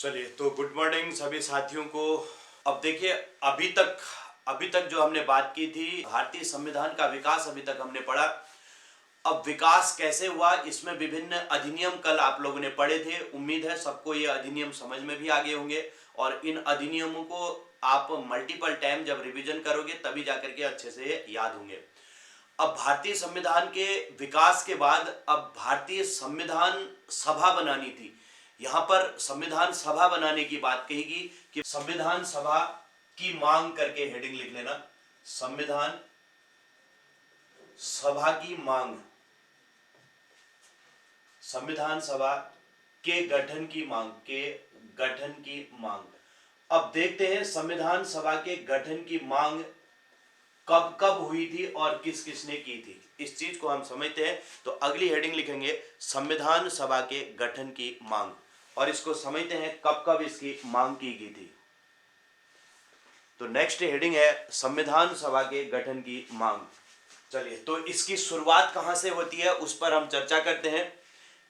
चलिए तो good morning सभी साथियों को। अब देखिए, अभी तक जो हमने बात की थी भारतीय संविधान का विकास, अभी तक हमने पढ़ा। अब विकास कैसे हुआ, इसमें विभिन्न अधिनियम कल आप लोगों ने पढ़े थे। उम्मीद है सबको ये अधिनियम समझ में भी आ गए होंगे और इन अधिनियमों को आप मल्टीपल टाइम जब रिवीजन करोगे तभी जाकर के अच्छे से याद होंगे। अब भारतीय संविधान के विकास के बाद अब भारतीय संविधान सभा बनानी थी। यहां पर संविधान सभा बनाने की बात कहेगी कि संविधान सभा की मांग करके हेडिंग लिख लेना, संविधान सभा की मांग, संविधान सभा के गठन की मांग, के गठन की मांग। अब देखते हैं संविधान सभा के गठन की मांग कब कब हुई थी और किस किसने की थी। इस चीज को हम समझते हैं तो अगली हेडिंग लिखेंगे संविधान सभा के गठन की मांग, और इसको समझते हैं कब कब इसकी मांग की गई थी। तो नेक्स्ट हेडिंग है संविधान सभा के गठन की मांग। चलिए तो इसकी शुरुआत कहां से होती है उस पर हम चर्चा करते हैं।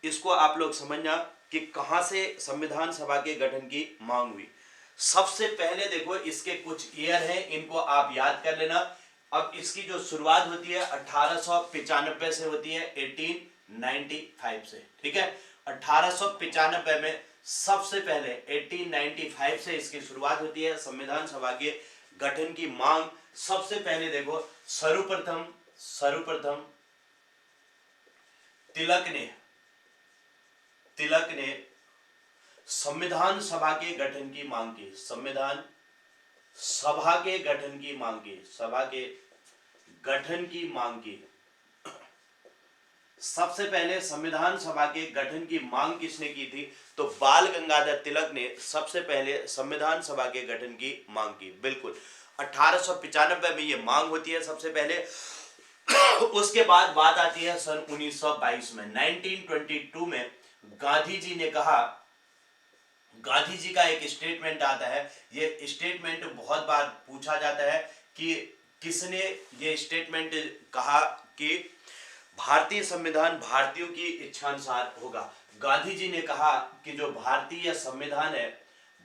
इसको आप लोग समझना कि कहां से संविधान सभा के गठन की मांग हुई। सबसे पहले देखो इसके कुछ ईयर हैं, इनको आप याद कर लेना। अब इसकी जो शुरुआत होती है 1895 से होती है, 1895 से, ठीक है। 1895 में सबसे पहले 1895 से इसकी शुरुआत होती है संविधान सभा के गठन की मांग। सबसे पहले देखो सर्वप्रथम तिलक ने संविधान सभा के गठन की मांग की, संविधान सभा के गठन की मांग की, सभा के गठन की मांग की। सबसे पहले संविधान सभा के गठन की मांग किसने की थी? तो बाल गंगाधर तिलक ने सबसे पहले संविधान सभा के गठन की मांग की। बिल्कुल 1895 में ये मांग होती है सबसे पहले। उसके बाद बात आती है सन 1922 में, 1922 में गांधी जी ने कहा, गांधी जी का एक स्टेटमेंट आता है। ये स्टेटमेंट बहुत बार पूछा जाता है कि किसने ये स्टेटमेंट कहा कि भारतीय संविधान भारतीयों की इच्छानुसार होगा। गांधी जी ने कहा कि जो भारतीय संविधान है,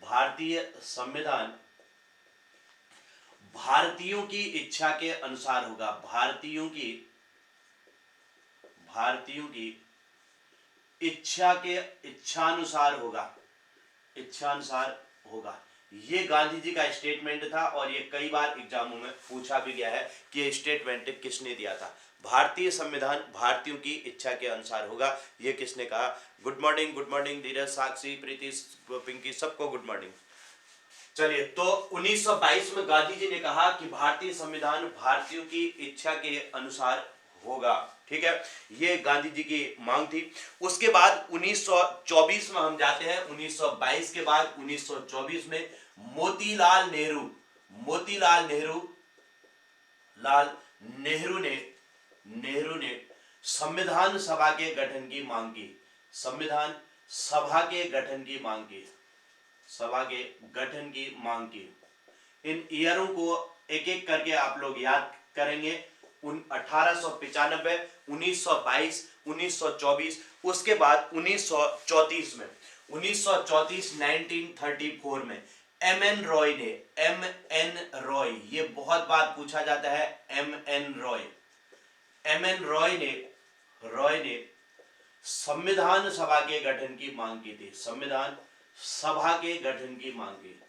भारतीय संविधान भारतीयों की इच्छा के अनुसार होगा, भारतीयों की इच्छानुसार होगा, इच्छानुसार होगा। ये गांधी जी का स्टेटमेंट था और ये कई बार एग्जामों में पूछा भी गया है कि ये स्टेटमेंट किसने दिया था। भारतीय संविधान भारतीयों की इच्छा के अनुसार होगा, ये किसने कहा? गुड मॉर्निंग धीरज, साक्षी, प्रीति, पिंकी, सबको गुड मॉर्निंग। चलिए तो 1922 में गांधी जी ने कहा कि भारतीय संविधान भारतीयों की इच्छा के अनुसार होगा, ठीक है। ये गांधी जी की मांग थी। उसके बाद 1924 में हम जाते हैं। 1922 के बाद 1924 में मोतीलाल नेहरू ने संविधान सभा के गठन की मांग की, संविधान सभा के गठन की मांग की, सभा के गठन की मांग की। इन ईयरों को एक एक करके आप लोग याद करेंगे। 1895, 1922, 1924, उसके बाद 1934 में, 1934 में एम एन रॉय, ये बहुत बार पूछा जाता है। एम एन रॉय ने संविधान सभा के गठन की मांग की थी, संविधान सभा के गठन की मांग की,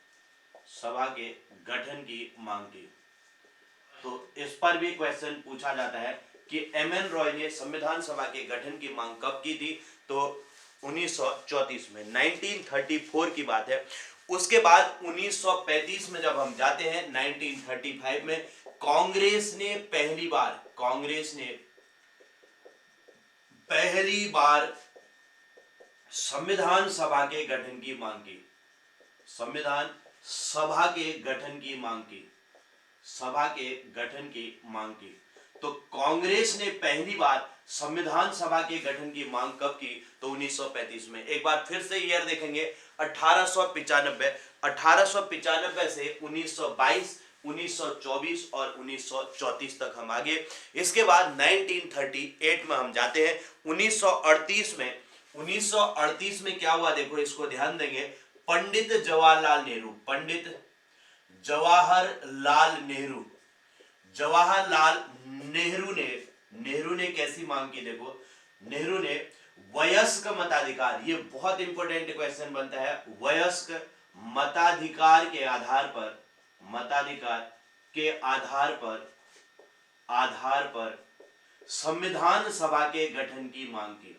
सभा के गठन की मांग की। तो इस पर भी क्वेश्चन पूछा जाता है कि एम एन रॉय ने संविधान सभा के गठन की मांग कब की थी? तो 1934 में, 1934 की बात है। उसके बाद 1935 में जब हम जाते हैं, 1935 में कांग्रेस ने पहली बार संविधान सभा के गठन की मांग की, संविधान सभा के गठन की मांग की, सभा के गठन की मांग की। तो कांग्रेस ने पहली बार संविधान सभा के गठन की मांग कब की? तो 1935 में। एक बार फिर से ईयर देखेंगे, 1895 से 1922, 1924 और 1934 तक हम आगे। इसके बाद 1938 में हम जाते हैं। 1938 में क्या हुआ देखो, इसको ध्यान देंगे। पंडित जवाहरलाल नेहरू, पंडित जवाहरलाल नेहरू, जवाहरलाल नेहरू ने कैसी मांग की? देखो, नेहरू ने वयस्क मताधिकार, ये बहुत इंपॉर्टेंट क्वेश्चन बनता है, वयस्क मताधिकार के आधार पर, मताधिकार के आधार पर संविधान सभा के गठन की मांग की,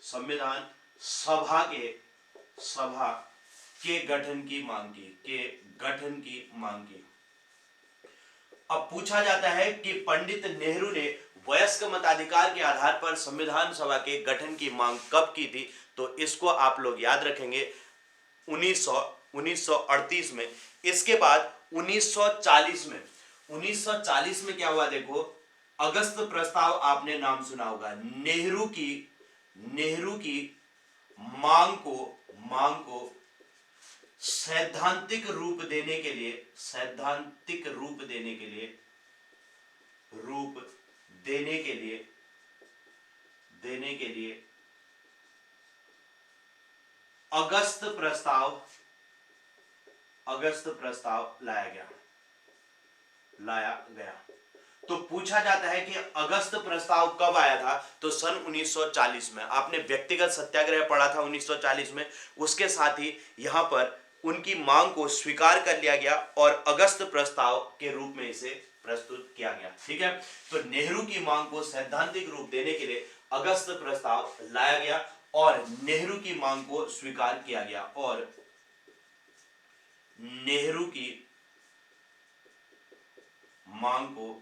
संविधान सभा के गठन की मांग की। अब पूछा जाता है कि पंडित नेहरू ने वयस्क मताधिकार के आधार पर संविधान सभा के गठन की मांग कब की थी? तो इसको आप लोग याद रखेंगे 1938 में। इसके बाद 1940 में क्या हुआ? देखो, अगस्त प्रस्ताव आपने नाम सुना होगा। नेहरू की मांग को सैद्धांतिक रूप देने के लिए अगस्त प्रस्ताव लाया गया। तो पूछा जाता है कि अगस्त प्रस्ताव कब आया था? तो सन 1940 में। आपने व्यक्तिगत सत्याग्रह पढ़ा था 1940 में, उसके साथ ही यहां पर उनकी मांग को स्वीकार कर लिया गया और अगस्त प्रस्ताव के रूप में इसे प्रस्तुत किया गया। ठीक है, तो नेहरू की मांग को सैद्धांतिक रूप देने के लिए अगस्त प्रस्ताव लाया गया और नेहरू की मांग को स्वीकार किया गया, और नेहरू की मांग को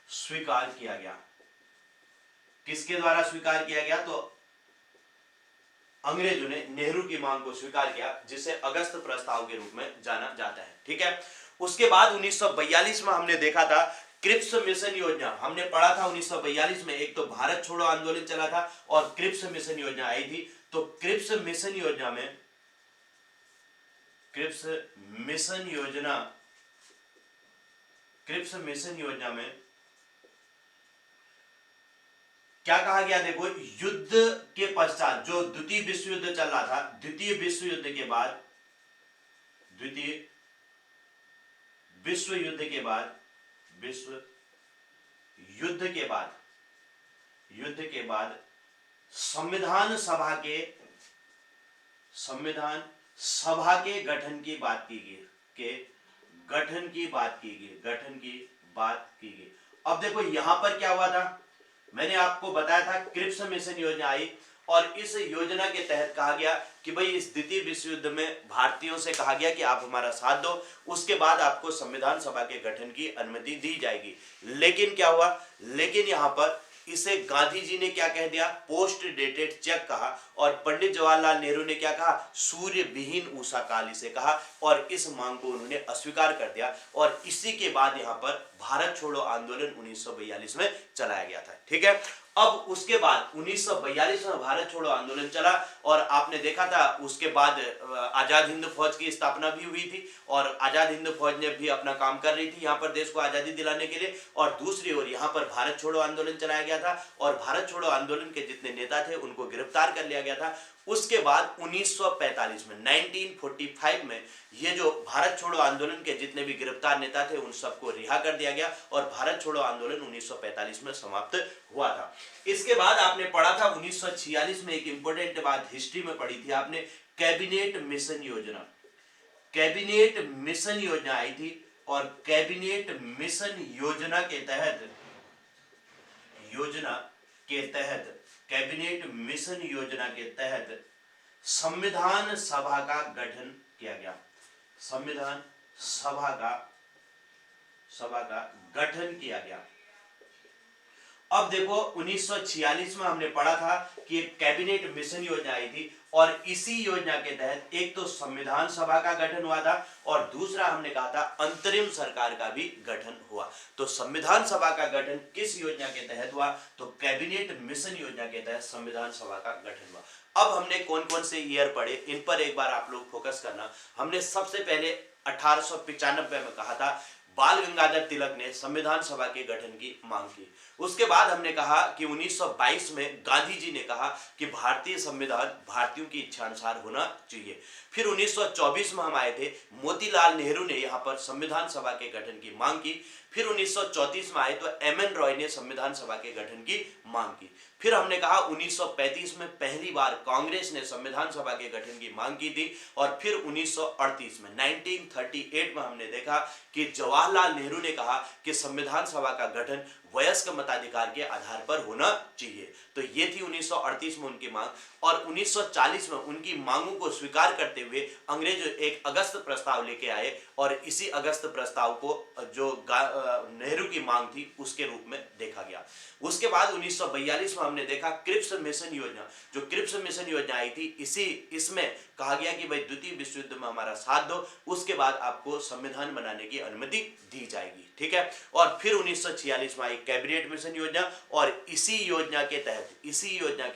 स्वीकार किया गया। किसके द्वारा स्वीकार किया गया? तो अंग्रेजों ने नेहरू की मांग को स्वीकार किया, जिसे अगस्त प्रस्ताव के रूप में जाना जाता है। ठीक है, उसके बाद 1942 में हमने देखा था क्रिप्स मिशन योजना। हमने पढ़ा था 1942 में, एक तो भारत छोड़ो आंदोलन चला था और क्रिप्स मिशन योजना आई थी। तो क्रिप्स मिशन योजना में क्या कहा गया? देखो, युद्ध के पश्चात जो द्वितीय विश्व युद्ध चल रहा था, द्वितीय विश्व युद्ध के बाद संविधान सभा के गठन की बात की गई। अब देखो यहां पर क्या हुआ था, मैंने आपको बताया था क्रिप्स मिशन योजना आई और इस योजना के तहत कहा गया कि भाई इस द्वितीय विश्व युद्ध में भारतीयों से कहा गया कि आप हमारा साथ दो, उसके बाद आपको संविधान सभा के गठन की अनुमति दी जाएगी। लेकिन क्या हुआ? लेकिन यहां पर इसे गांधी जी ने क्या कह दिया? पोस्ट डेटेड चेक कहा, और पंडित जवाहरलाल नेहरू ने क्या कहा? सूर्य विहीन उषा काल इसे कहा, और इस मांग को उन्होंने अस्वीकार कर दिया। और इसी के बाद यहां पर भारत छोड़ो आंदोलन 1942 में चलाया गया था। ठीक है, अब उसके बाद 1942 में भारत छोड़ो आंदोलन चला और आपने देखा था उसके बाद आजाद हिंद फौज की स्थापना भी हुई थी और आजाद हिंद फौज ने भी अपना काम कर रही थी यहाँ पर देश को आजादी दिलाने के लिए। और दूसरी ओर यहाँ पर भारत छोड़ो आंदोलन चलाया गया था और भारत छोड़ो आंदोलन के जितने नेता थे उनको गिरफ्तार कर लिया गया था। उसके बाद 1945 में 1945 में ये जो भारत छोड़ो आंदोलन के जितने भी गिरफ्तार नेता थे उन सबको रिहा कर दिया गया और भारत छोड़ो आंदोलन 1945 में समाप्त हुआ था। इसके बाद आपने पढ़ा था 1946 में एक इंपॉर्टेंट बात हिस्ट्री में पढ़ी थी आपने, कैबिनेट मिशन योजना। कैबिनेट मिशन योजना आई थी और कैबिनेट मिशन योजना के तहत कैबिनेट मिशन योजना के तहत संविधान सभा का गठन किया गया। संविधान सभा का गठन किया गया। अब देखो 1946 में हमने पढ़ा था कि एक कैबिनेट मिशन योजना आई थी और इसी योजना के तहत एक तो संविधान सभा का गठन हुआ था और दूसरा हमने कहा था अंतरिम सरकार का भी गठन हुआ। तो संविधान सभा का गठन किस योजना के तहत हुआ? तो कैबिनेट मिशन योजना के तहत संविधान सभा का गठन हुआ। अब हमने कौन कौन से ईयर पढ़े इन पर एक बार आप लोग फोकस करना। हमने सबसे पहले 1895 में कहा था बाल गंगाधर तिलक ने संविधान सभा के गठन की मांग की। उसके बाद हमने कहा कि 1922 में गांधी जी ने कहा कि भारतीय संविधान भारतीयों की इच्छा अनुसार होना चाहिए। फिर 1924 में हम आए थे, मोतीलाल नेहरू ने यहाँ पर संविधान सभा के गठन की मांग की। फिर 1934 में आए तो एम.एन. रॉय ने संविधान सभा के गठन की मांग की। फिर हमने कहा 1935 में पहली बार कांग्रेस ने संविधान सभा के गठन की मांग की थी। और फिर 1938 में 1938 में हमने देखा कि जवाहरलाल नेहरू ने कहा कि संविधान सभा का गठन वयस्क मताधिकार के आधार पर होना चाहिए। तो ये थी 1938 में उनकी मांग। और 1940 में उनकी मांगों को स्वीकार करते हुए अंग्रेज एक अगस्त प्रस्ताव लेके आए और इसी अगस्त प्रस्ताव को जो नेहरू की मांग थी उसके रूप में देखा गया। उसके बाद 1942 में हमने देखा क्रिप्स मिशन योजना, जो क्रिप्स मिशन योजना आई थी, इसमें कहा गया कि भाई द्वितीय विश्व युद्ध में हमारा साथ दो, उसके बाद आपको संविधान बनाने की अनुमति दी जाएगी। ठीक है। और फिर 1946 में आई कैबिनेट मिशन योजना और इसी योजना के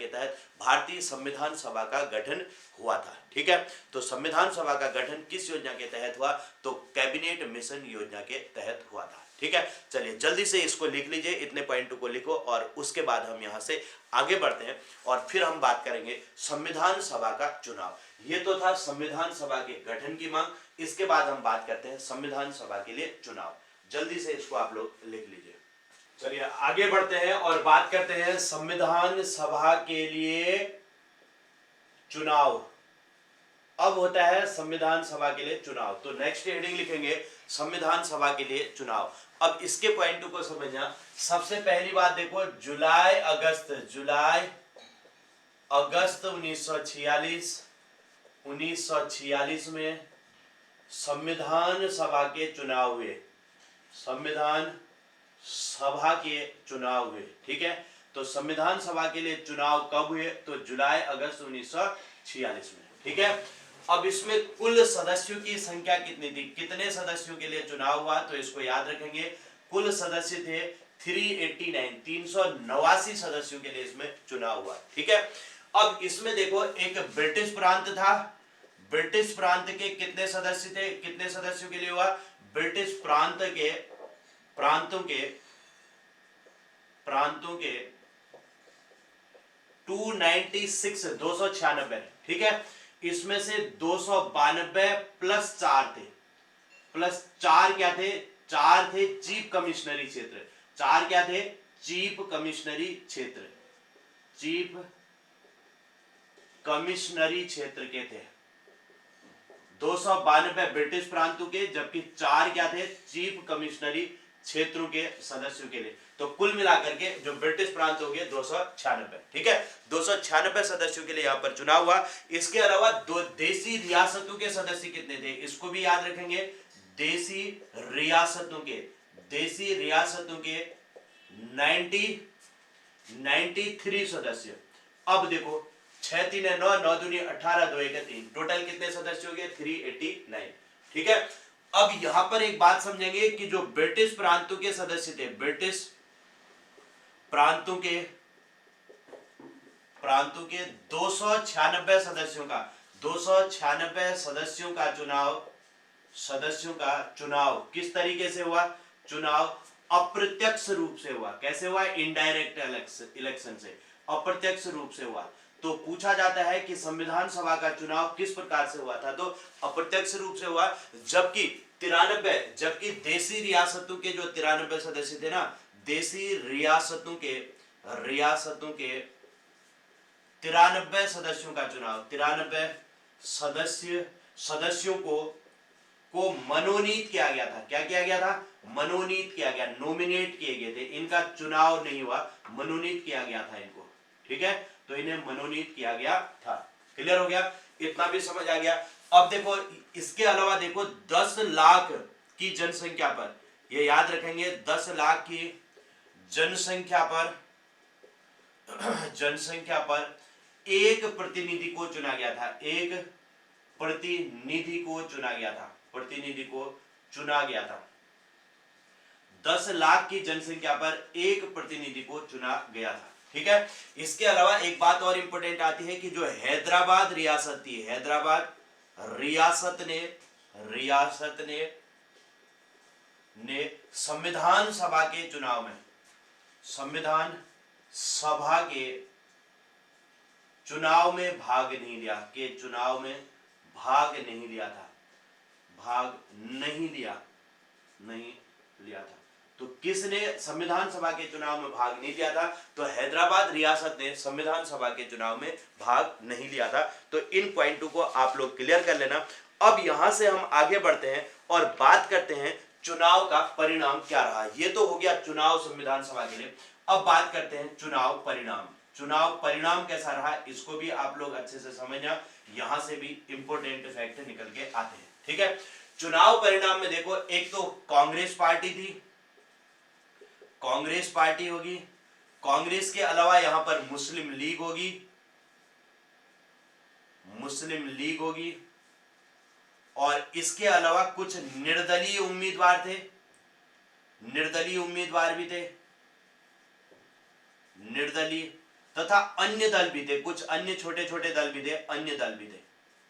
तहत भारतीय संविधान सभा का गठन हुआ था। ठीक है। तो संविधान सभा का गठन किस योजना के तहत हुआ? तो कैबिनेट मिशन योजना के तहत हुआ था। ठीक है। चलिए जल्दी से इसको लिख लीजिए, इतने पॉइंटों को लिखो और उसके बाद हम यहां से आगे बढ़ते हैं और फिर हम बात करेंगे संविधान सभा का चुनाव। ये तो था संविधान सभा के गठन की मांग। इसके बाद हम बात करते हैं संविधान सभा के लिए चुनाव। जल्दी से इसको आप लोग लिख लीजिए। चलिए आगे बढ़ते हैं और बात करते हैं संविधान सभा के लिए चुनाव। अब होता है संविधान सभा के लिए चुनाव। तो नेक्स्ट हेडिंग लिखेंगे संविधान सभा के लिए चुनाव। अब इसके पॉइंटों को समझना। सबसे पहली बात देखो, जुलाई अगस्त 1946 में संविधान सभा के चुनाव हुए। संविधान सभा के चुनाव हुए। ठीक है। तो संविधान सभा के लिए चुनाव कब हुए? तो जुलाई अगस्त 1946 में। ठीक है। अब इसमें कुल सदस्यों की संख्या कितनी थी? कितने सदस्यों के लिए चुनाव हुआ? तो इसको याद रखेंगे, कुल सदस्य थे 389 सदस्यों के लिए इसमें चुनाव हुआ। ठीक है। अब इसमें देखो, एक ब्रिटिश प्रांत था। ब्रिटिश प्रांत के कितने सदस्य थे? कितने सदस्यों के लिए हुआ? ब्रिटिश प्रांतों के 296 ठीक है। इसमें से 292 प्लस 4 थे। प्लस 4 क्या थे? 4 थे चीफ कमिश्नरी क्षेत्र। 4 क्या थे? चीफ कमिश्नरी क्षेत्र। चीफ कमिश्नरी क्षेत्र के थे 292 ब्रिटिश प्रांतों के, जबकि 4 क्या थे? चीफ कमिश्नरी क्षेत्रों के सदस्यों के लिए। तो कुल मिलाकर के जो ब्रिटिश प्रांत हो गए 296। ठीक है। 296 सदस्यों के लिए यहां पर चुनाव हुआ। इसके अलावा दो देशी रियासतों के सदस्य कितने थे? इसको भी याद रखेंगे। देशी रियासतों के 93 सदस्य। अब देखो 6 3 9 9 दूनी 18 2 1 3, टोटल कितने सदस्य हो गए? 389। ठीक है। अब यहां पर एक बात समझेंगे कि जो ब्रिटिश प्रांतों के सदस्य थे, ब्रिटिश प्रांतों के 296 सदस्यों का चुनाव किस तरीके से हुआ? चुनाव अप्रत्यक्ष रूप से हुआ। कैसे हुआ? इनडायरेक्ट इलेक्शन से, अप्रत्यक्ष रूप से हुआ। तो पूछा जाता है कि संविधान सभा का चुनाव किस प्रकार से हुआ था? तो अप्रत्यक्ष रूप से हुआ। जबकि देशी रियासतों के जो 93 सदस्य थे ना, देशी रियासतों के 93 सदस्यों का चुनाव, 93 सदस्यों को मनोनीत किया गया था। क्या किया गया था? मनोनीत किया गया, नॉमिनेट किए गए थे। इनका चुनाव नहीं हुआ, मनोनीत किया गया था इनको। ठीक है। तो इन्हें मनोनीत किया गया था। क्लियर हो गया? इतना भी समझ आ गया। अब देखो, इसके अलावा देखो 10 लाख की जनसंख्या पर, ये याद रखेंगे, 10 लाख की जनसंख्या पर एक प्रतिनिधि को चुना गया था। एक प्रतिनिधि को चुना गया था। 10 लाख की जनसंख्या पर एक प्रतिनिधि को चुना गया था। ठीक है। इसके अलावा एक बात और इंपॉर्टेंट आती है कि जो हैदराबाद रियासत थी, हैदराबाद रियासत ने ने संविधान सभा के चुनाव में, संविधान सभा के चुनाव में भाग नहीं लिया, के चुनाव में भाग नहीं लिया था, भाग नहीं लिया था। तो किसने संविधान सभा के चुनाव में भाग नहीं लिया था? तो हैदराबाद रियासत ने संविधान सभा के चुनाव में भाग नहीं लिया था। तो इन पॉइंटों को आप लोग क्लियर कर लेना। अब यहां से हम आगे बढ़ते हैं और बात करते हैं चुनाव का परिणाम क्या रहा। ये तो हो गया चुनाव संविधान सभा के लिए। अब बात करते हैं चुनाव परिणाम। चुनाव परिणाम कैसा रहा इसको भी आप लोग अच्छे से समझना, यहां से भी इंपॉर्टेंट फैक्ट निकल के आते हैं। ठीक है, चुनाव परिणाम में देखो, एक तो कांग्रेस पार्टी थी, कांग्रेस पार्टी होगी, कांग्रेस के अलावा यहां पर मुस्लिम लीग होगी, मुस्लिम लीग होगी, और इसके अलावा कुछ निर्दलीय उम्मीदवार थे, निर्दलीय उम्मीदवार भी थे, निर्दलीय, तथा अन्य दल भी थे, कुछ अन्य छोटे छोटे दल भी थे, अन्य दल भी थे।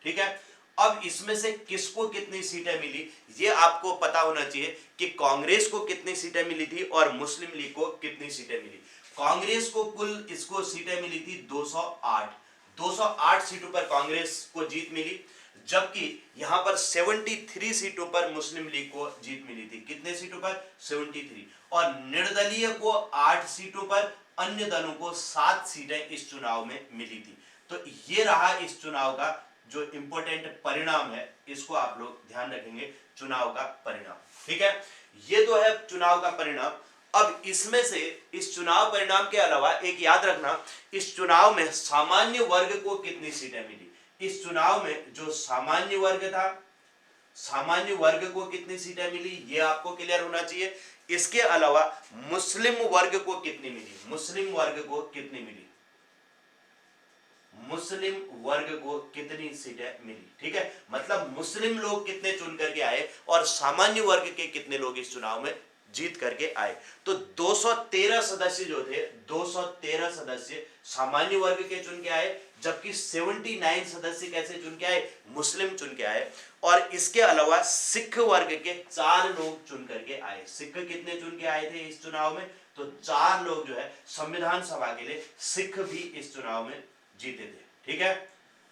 ठीक है, अब इसमें से किसको कितनी सीटें मिली ये आपको पता होना चाहिए कि कांग्रेस को कितनी सीटें मिली थी और मुस्लिम लीग को कितनी सीटें मिली। कांग्रेस को कुल इसको सीटें मिली थी 208, 208 सीटों पर कांग्रेस को जीत मिली, जबकि यहां पर 73 सीटों पर मुस्लिम लीग को जीत मिली थी। कितने सीटों पर? 73। और निर्दलीय को 8 सीटों पर, अन्य दलों को 7 सीटें इस चुनाव में मिली थी। तो ये रहा इस चुनाव का जो इंपॉर्टेंट परिणाम है, इसको आप लोग ध्यान रखेंगे, चुनाव का परिणाम। ठीक है, ये तो है चुनाव का परिणाम। अब इसमें से इस चुनाव परिणाम के अलावा एक याद रखना, इस चुनाव में सामान्य वर्ग को कितनी सीटें मिली। इस चुनाव में जो सामान्य वर्ग था, सामान्य वर्ग को कितनी सीटें मिली ये आपको क्लियर होना चाहिए। इसके अलावा मुस्लिम वर्ग को कितनी मिली, मुस्लिम वर्ग को कितनी मिली, मुस्लिम वर्ग को कितनी सीटें मिली। ठीक है, मतलब मुस्लिम लोग कितने चुन करके आए और सामान्य वर्ग के कितने लोग इस चुनाव में जीत करके आए। तो 213 सदस्य जो थे, 213 सदस्य सामान्य वर्ग के चुन के आए, जबकि 79 सदस्य कैसे चुन के आए, मुस्लिम चुन के आए। और इसके अलावा सिख वर्ग के 4 लोग चुन करके आए। सिख कितने चुन के आए थे इस चुनाव में? तो 4 लोग जो है संविधान सभा के लिए सिख भी इस चुनाव में जीते थे। ठीक है,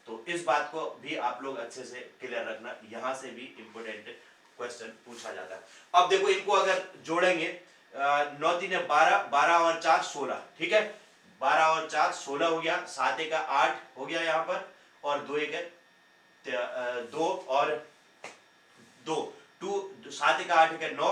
तो इस बात को भी आप लोग अच्छे से क्लियर रखना, यहां से भी इंपोर्टेंट क्वेश्चन पूछा जाता है। अब देखो इनको अगर जोड़ेंगे, 9 3 12, 12 और 4 16। ठीक है, 12 और 4 16 हो गया, 7 1 8 हो गया यहाँ पर, और 2 1 2 और 2 7 1 8 1 9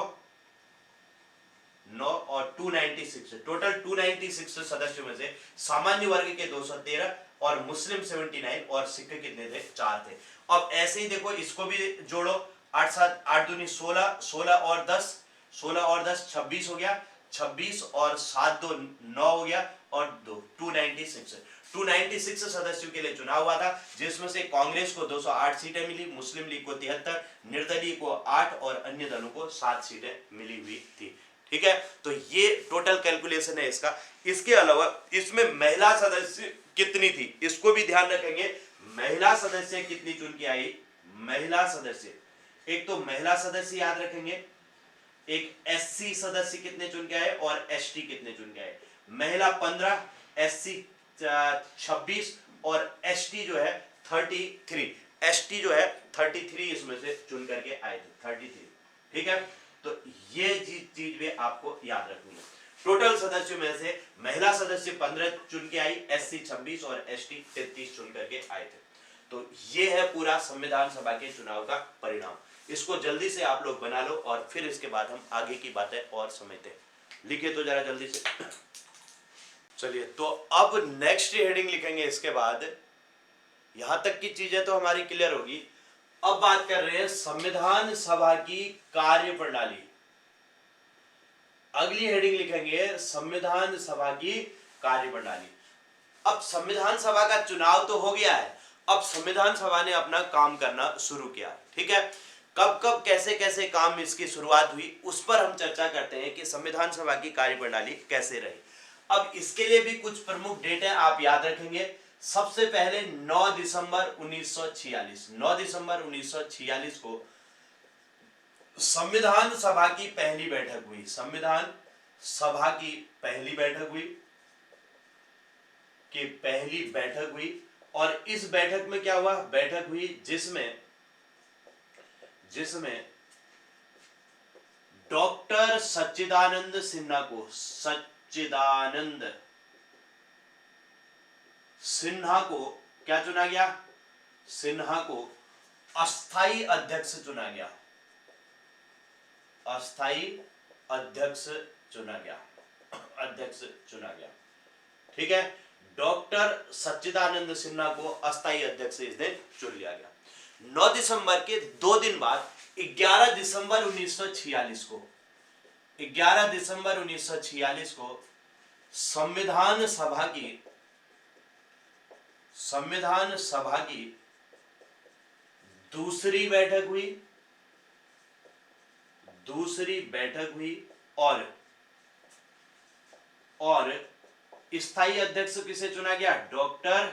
9 और 296, टोटल 296 सदस्यों में से सामान्य वर्ग के 213 और मुस्लिम 79 और सिख कितने थे? 4 थे। अब ऐसे ही देखो इसको भी जोड़ो, 8 7 8 दूनी 16, 16 और 10, 16 और 10 26 हो गया, 26 और 7 2 9 हो गया, और 2 296 सदस्यों के लिए चुनाव हुआ था, जिसमें से कांग्रेस को 208 सीटें मिली, मुस्लिम लीग को 73, निर्दलीय को 8 और अन्य दलों को 7 सीटें मिली हुई थी। ठीक है, तो ये टोटल कैलकुलेशन है इसका। इसके अलावा इसमें महिला सदस्य कितनी थी इसको भी ध्यान रखेंगे। महिला सदस्य कितनी चुन के आई, महिला सदस्य, एक तो महिला सदस्य याद रखेंगे, एक एससी सदस्य कितने चुन के आए और एसटी कितने चुन के आए। महिला 15, एससी 26 और एसटी जो है 33, एसटी जो है 33 इसमें से चुन करके आए थे, 33। ठीक है, तो ये चीज भी आपको याद रखनी है। टोटल सदस्यों में से महिला सदस्य 15 चुन के आई, एससी 26 और एसटी 33 चुन करके आए थे। तो ये है पूरा संविधान सभा के चुनाव का परिणाम। इसको जल्दी से आप लोग बना लो और फिर इसके बाद हम आगे की बातें और समझते हैं। लिखिए तो जरा जल्दी से। चलिए, तो अब नेक्स्ट हेडिंग लिखेंगे इसके बाद। यहां तक की चीजें तो हमारी क्लियर होगी। अब बात कर रहे हैं संविधान सभा की कार्यप्रणाली। अगली हेडिंग लिखेंगे संविधान सभा की कार्यप्रणाली। अब संविधान सभा का चुनाव तो हो गया है, अब संविधान सभा ने अपना काम करना शुरू किया। ठीक है, कब कब कैसे कैसे काम इसकी शुरुआत हुई उस पर हम चर्चा करते हैं कि संविधान सभा की कार्यप्रणाली कैसे रही। अब इसके लिए भी कुछ प्रमुख डेट आप याद रखेंगे। सबसे पहले 9 दिसंबर 1946, 9 दिसंबर 1946 को संविधान सभा की पहली बैठक हुई, संविधान सभा की पहली बैठक हुई, कि पहली बैठक हुई। और इस बैठक में क्या हुआ, बैठक हुई जिसमें डॉक्टर सच्चिदानंद सिन्हा को, सच्चिदानंद सिन्हा को क्या चुना गया, सिन्हा को अस्थाई अध्यक्ष चुना गया, अस्थाई अध्यक्ष चुना गया, अध्यक्ष चुना गया। ठीक है, डॉक्टर सच्चिदानंद सिन्हा को अस्थाई अध्यक्ष इस दिन चुन लिया गया। 9 दिसंबर के 2 दिन बाद 11 दिसंबर 1946 को, 11 दिसंबर 1946 को संविधान सभा की दूसरी बैठक हुई और स्थायी अध्यक्ष किसे चुना गया, डॉक्टर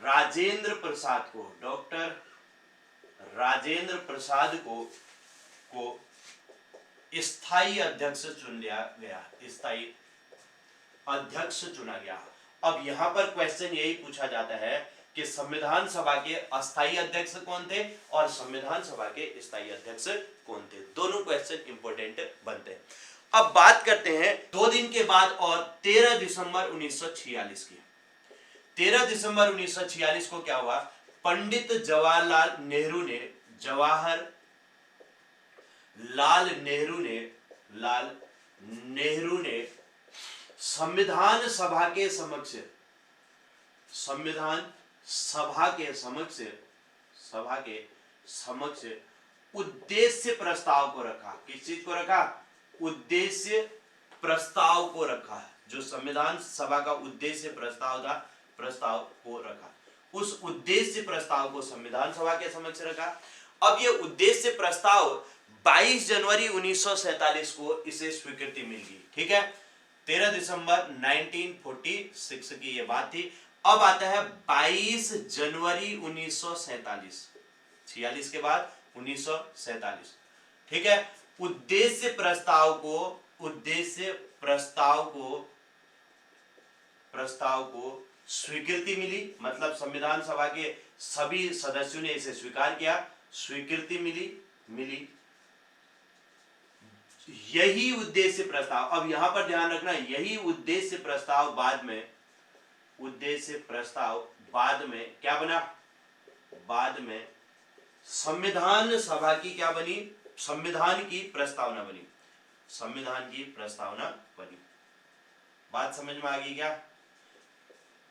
राजेंद्र प्रसाद को, डॉक्टर राजेंद्र प्रसाद को स्थायी अध्यक्ष चुन लिया गया, स्थायी अध्यक्ष चुना गया। अब यहां पर क्वेश्चन यही पूछा जाता है कि संविधान सभा के अस्थायी अध्यक्ष कौन थे और संविधान सभा के स्थायी अध्यक्ष कौन थे, दोनों क्वेश्चन इंपॉर्टेंट बनते हैं। अब बात करते हैं 2 दिन के बाद और 13 दिसंबर 1946 की। 13 दिसंबर 1946 को क्या हुआ, पंडित जवाहरलाल नेहरू ने संविधान सभा के समक्ष उद्देश्य प्रस्ताव को रखा। किस चीज को रखा, उद्देश्य प्रस्ताव को रखा। जो संविधान सभा का उद्देश्य प्रस्ताव था, प्रस्ताव को रखा। उस उद्देश्य प्रस्ताव को संविधान सभा के समक्ष रखा। अब ये उद्देश्य प्रस्ताव 22 जनवरी 1947 को इसे स्वीकृति मिल गई। ठीक है, 13 दिसंबर 1946 की ये बात थी। अब आता है 22 जनवरी 1947, 46 के बाद 1947। ठीक है, उद्देश्य प्रस्ताव को स्वीकृति मिली, मतलब संविधान सभा के सभी सदस्यों ने इसे स्वीकार किया, स्वीकृति मिली। यही उद्देश्य प्रस्ताव, अब यहां पर ध्यान रखना, यही उद्देश्य प्रस्ताव बाद में क्या बना, बाद में संविधान सभा की क्या बनी, संविधान की प्रस्तावना बनी। बात समझ में आ गई क्या?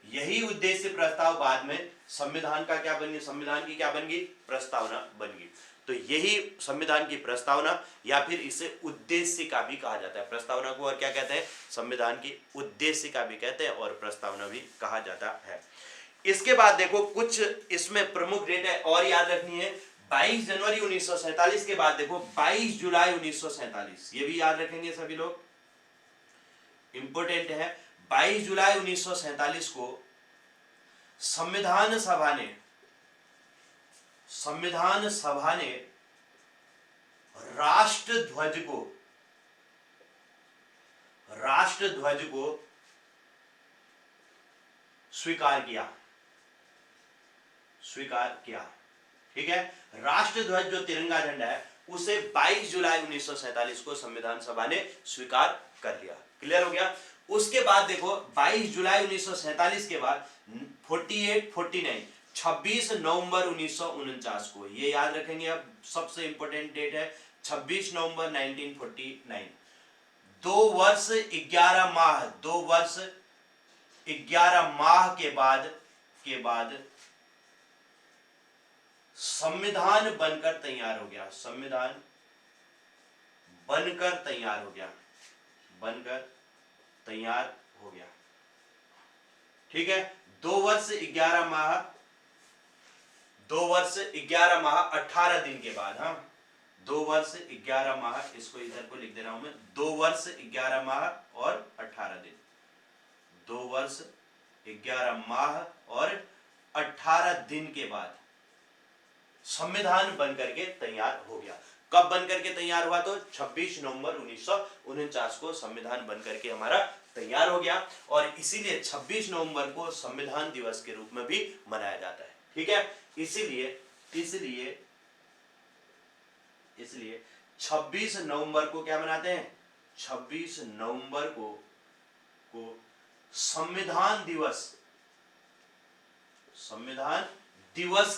यही उद्देश्य प्रस्ताव बाद में संविधान का क्या बनी, संविधान की क्या बन गई, प्रस्तावना बन गई। तो यही संविधान की प्रस्तावना, या फिर इसे उद्देश्य का भी कहा जाता है। प्रस्तावना को और क्या कहते हैं, संविधान की उद्देश्य का भी कहते हैं और प्रस्तावना भी कहा जाता है। इसके बाद देखो कुछ इसमें प्रमुख डेट है और याद रखनी है। 22 जनवरी 1947 के बाद देखो 22 जुलाई 1947, ये भी याद रखेंगे सभी लोग, इंपोर्टेंट है। 22 जुलाई 1947 को संविधान सभा ने राष्ट्रध्वज को स्वीकार किया। ठीक है, राष्ट्रध्वज जो तिरंगा झंडा है उसे 22 जुलाई 1947 को संविधान सभा ने स्वीकार कर लिया। क्लियर हो गया? उसके बाद देखो 22 जुलाई 1947 के बाद 26 नवंबर 1949 को, ये याद रखेंगे। अब सबसे इंपॉर्टेंट डेट है 26 नवंबर 1949। 2 वर्ष 11 माह के बाद संविधान बनकर तैयार हो गया। संविधान बनकर तैयार हो गया। ठीक है, 2 वर्ष 11 माह 18 दिन के बाद, हाँ 2 वर्ष 11 माह, इसको इधर को लिख दे रहा हूं मैं, 2 वर्ष 11 माह और 18 दिन, 2 वर्ष 11 माह और 18 दिन के बाद संविधान बनकर के तैयार हो गया। कब बन करके तैयार हुआ? तो 26 नवंबर 1949 को संविधान बन करके हमारा तैयार हो गया, और इसीलिए 26 नवंबर को संविधान दिवस के रूप में भी मनाया जाता है। ठीक है, इसीलिए इसलिए इसलिए 26 नवंबर को क्या मनाते हैं? 26 नवंबर को संविधान दिवस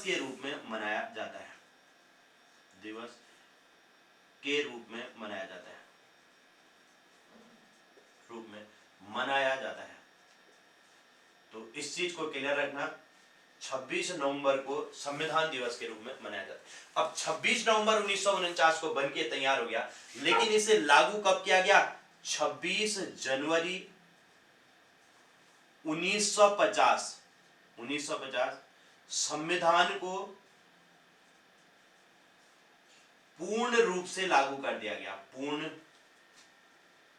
के रूप में मनाया जाता है। दिवस के रूप में मनाया जाता है, तो इस चीज को क्लियर रखना, 26 नवंबर को संविधान दिवस के रूप में मनाया जाता है। अब 26 नवंबर 1949 को बन के तैयार हो गया, लेकिन इसे लागू कब किया गया? 26 जनवरी 1950 संविधान को पूर्ण रूप से लागू कर दिया गया, पूर्ण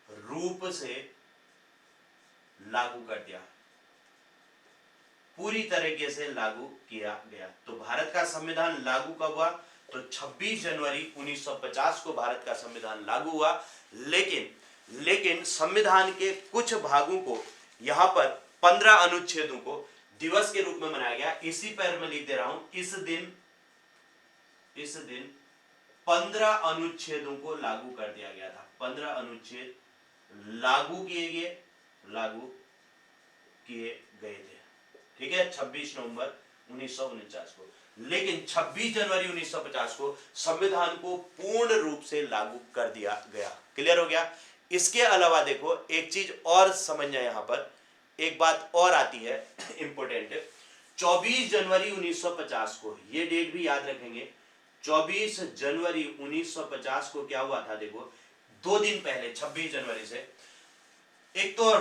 रूप से लागू कर दिया, पूरी तरीके से लागू किया गया। तो भारत का संविधान लागू कब हुआ? तो 26 जनवरी 1950 को भारत का संविधान लागू हुआ, लेकिन संविधान के कुछ भागों को, यहां पर 15 अनुच्छेदों को दिवस के रूप में मनाया गया। इसी पर मैं लिख दे रहा हूं, इस दिन 15 अनुच्छेदों को लागू कर दिया गया था। 15 अनुच्छेद लागू किए गए थे। ठीक है, 26 नवंबर 1949 को। लेकिन 26 जनवरी 1950 को संविधान को पूर्ण रूप से लागू कर दिया गया। क्लियर हो गया? इसके अलावा देखो एक चीज और समझना, यहां पर एक बात और आती है इंपॉर्टेंट। 24 जनवरी 1950 को, ये डेट भी याद रखेंगे, 24 जनवरी 1950 को क्या हुआ था? देखो 2 दिन पहले 26 जनवरी से, एक तो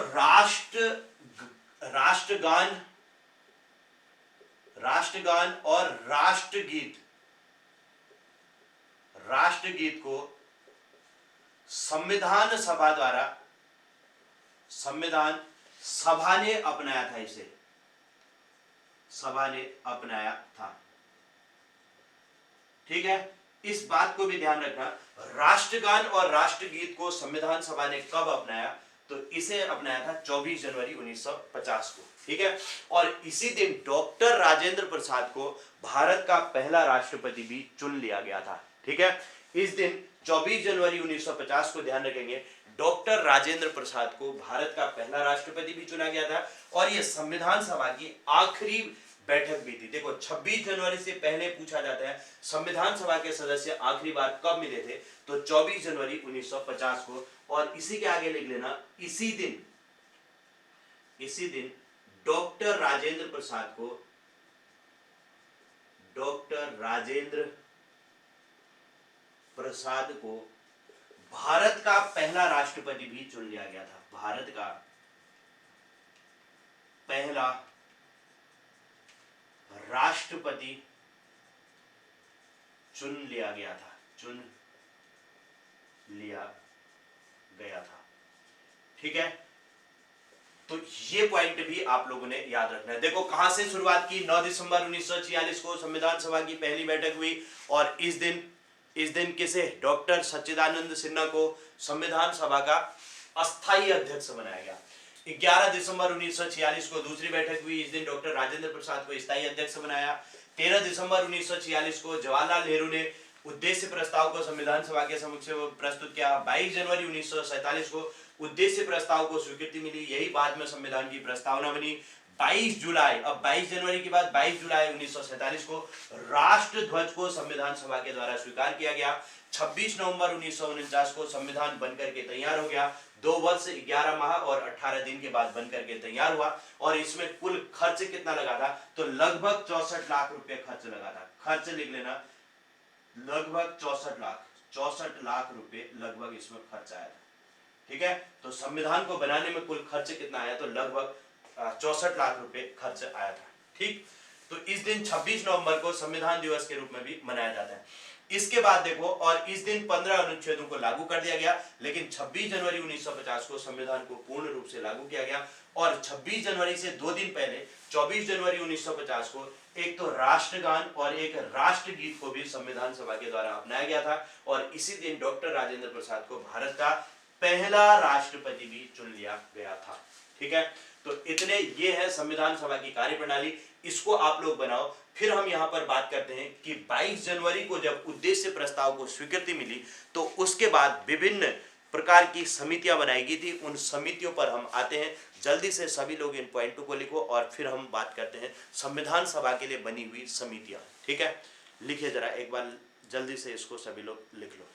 राष्ट्रगान और राष्ट्रगीत को संविधान सभा ने अपनाया था। इसे सभा ने अपनाया था। ठीक है, इस बात को भी ध्यान रखना, राष्ट्रगान और राष्ट्रगीत को संविधान सभा ने कब अपनाया? तो इसे अपनाया था 24 जनवरी 1950 को। ठीक है, और इसी दिन डॉक्टर राजेंद्र प्रसाद को भारत का पहला राष्ट्रपति भी चुन लिया गया था। ठीक है, इस दिन 24 जनवरी 1950 को ध्यान रखेंगे, डॉक्टर राजेंद्र प्रसाद को भारत का पहला राष्ट्रपति भी चुना गया था, और यह संविधान सभा की आखिरी बैठक भी थी। देखो 26 जनवरी से पहले पूछा जाता है संविधान सभा के सदस्य आखिरी बार कब मिले थे? तो 24 जनवरी 1950 को, और इसी के आगे लिख लेना, इसी दिन डॉक्टर राजेंद्र प्रसाद को भारत का पहला राष्ट्रपति भी चुन लिया गया था। भारत का पहला राष्ट्रपति चुन लिया गया था। ठीक है, तो ये पॉइंट भी आप लोगों ने याद रखना है। देखो कहां से शुरुआत की, 9 दिसंबर 1946 को संविधान सभा की पहली बैठक हुई, और इस दिन किसे? डॉक्टर सच्चिदानंद सिन्हा को संविधान सभा का अस्थायी अध्यक्ष बनाया गया। 11 दिसंबर 1946 को दूसरी बैठक हुई, इस दिन डॉक्टर राजेंद्र प्रसाद को स्थायी अध्यक्ष बनाया। 13 दिसंबर 1946 को जवाहरलाल नेहरू ने उद्देश्य प्रस्ताव को संविधान सभा के समक्ष प्रस्तुत किया। 22 जनवरी 1947 को उद्देश्य प्रस्ताव को स्वीकृति मिली, यही बाद में संविधान की प्रस्तावना बनी। 22 जुलाई, अब 22 जनवरी के बाद 22 जुलाई 1947 को राष्ट्र ध्वज को संविधान सभा के द्वारा स्वीकार किया गया। 26 नवंबर 1949 को संविधान बनकर के तैयार हो गया। 2 वर्ष 11 माह और 18 दिन के बाद बनकर के तैयार हुआ, और इसमें कुल खर्च कितना लगा था? तो लगभग 64 लाख रुपए खर्च लगा था। खर्च लिख लेना, लगभग 64 लाख रुपए लगभग इसमें खर्च आया था। ठीक है, तो संविधान को बनाने में कुल खर्च कितना आया? तो लगभग 64 लाख रुपए खर्च आया था। ठीक, तो इस दिन 26 नवंबर को संविधान दिवस के रूप में भी मनाया जाता है। इसके बाद देखो, और इस दिन 15 अनुच्छेदों को लागू कर दिया गया, लेकिन 26 जनवरी 1950 को संविधान को पूर्ण रूप से लागू किया गया, और 26 जनवरी से 2 दिन पहले 24 जनवरी 1950 को एक तो राष्ट्रगान और एक राष्ट्रगीत को भी संविधान सभा के द्वारा अपनाया गया था और इसी दिन डॉक्टर राजेंद्र प्रसाद को भारत का पहला राष्ट्रपति भी चुन लिया गया था। ठीक है, तो इतने ये है संविधान सभा की कार्यप्रणाली, इसको आप लोग बनाओ। फिर हम यहाँ पर बात करते हैं कि 22 जनवरी को जब उद्देश्य प्रस्ताव को स्वीकृति मिली तो उसके बाद विभिन्न प्रकार की समितियां बनाई गई थी, उन समितियों पर हम आते हैं। जल्दी से सभी लोग इन पॉइंटों को लिखो और फिर हम बात करते हैं संविधान सभा के लिए बनी हुई समितियां। ठीक है, लिखिए जरा एक बार जल्दी से इसको, सभी लोग लिख लो।